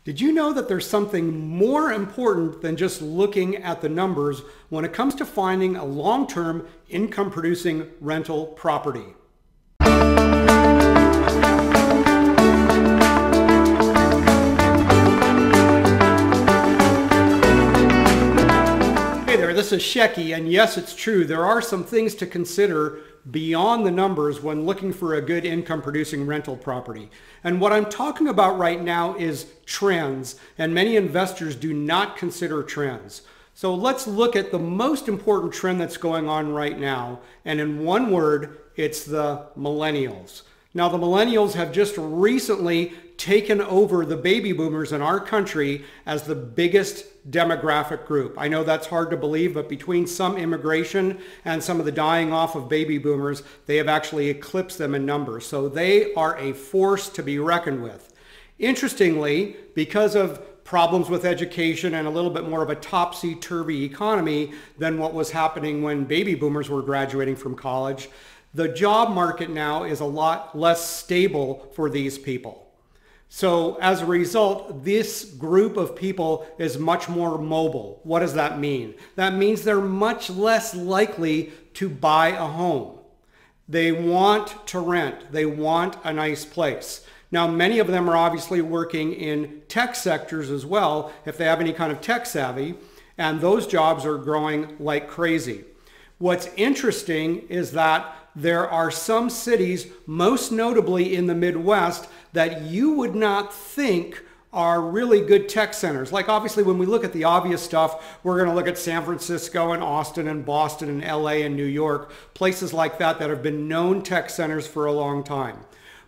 Did you know that there's something more important than just looking at the numbers when it comes to finding a long-term income-producing rental property? Hey there, this is Shecky, and yes, it's true. There are some things to consider beyond the numbers when looking for a good income-producing rental property. And what I'm talking about right now is trends, and many investors do not consider trends. So let's look at the most important trend that's going on right now, and in one word, it's the millennials. Now, the millennials have just recently taken over the baby boomers in our country as the biggest demographic group. I know that's hard to believe, but between some immigration and some of the dying off of baby boomers, they have actually eclipsed them in numbers. So they are a force to be reckoned with. Interestingly, because of problems with education and a little bit more of a topsy-turvy economy than what was happening when baby boomers were graduating from college, the job market now is a lot less stable for these people. So as a result, this group of people is much more mobile. What does that mean? That means they're much less likely to buy a home. They want to rent. They want a nice place. Now, many of them are obviously working in tech sectors as well, if they have any kind of tech savvy, and those jobs are growing like crazy. What's interesting is that there are some cities, most notably in the Midwest, that you would not think are really good tech centers. Like obviously when we look at the obvious stuff, we're going to look at San Francisco and Austin and Boston and LA and New York, places like that that have been known tech centers for a long time.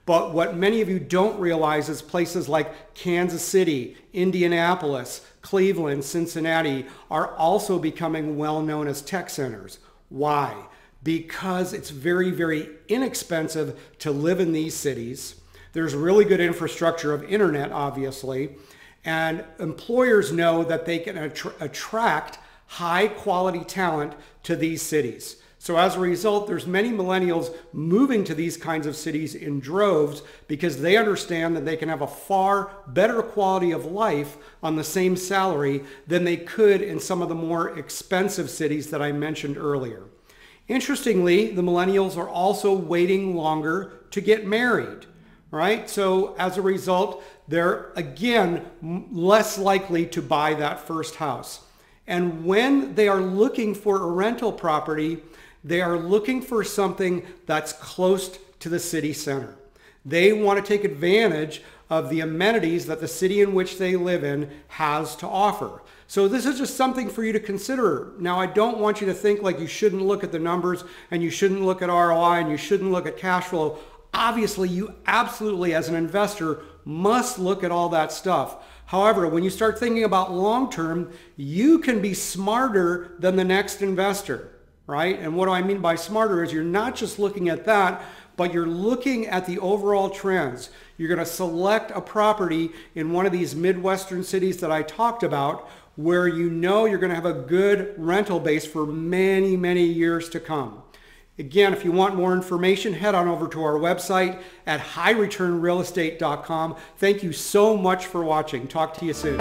But what many of you don't realize is places like Kansas City, Indianapolis, Cleveland, Cincinnati are also becoming well known as tech centers. Why? Because it's very, very inexpensive to live in these cities. There's really good infrastructure of internet, obviously, and employers know that they can attract high quality talent to these cities. So as a result, there's many millennials moving to these kinds of cities in droves because they understand that they can have a far better quality of life on the same salary than they could in some of the more expensive cities that I mentioned earlier. Interestingly, the millennials are also waiting longer to get married, right? So as a result, they're again less likely to buy that first house. And when they are looking for a rental property, they are looking for something that's close to the city center. They want to take advantage of the amenities that the city in which they live in has to offer. So this is just something for you to consider. Now, I don't want you to think like you shouldn't look at the numbers and you shouldn't look at ROI and you shouldn't look at cash flow. Obviously, you absolutely, as an investor, must look at all that stuff. However, when you start thinking about long-term, you can be smarter than the next investor, right? And what do I mean by smarter is you're not just looking at that, but you're looking at the overall trends. You're going to select a property in one of these Midwestern cities that I talked about where you know you're going to have a good rental base for many, many years to come. Again, if you want more information, head on over to our website at highreturnrealestate.com. Thank you so much for watching. Talk to you soon.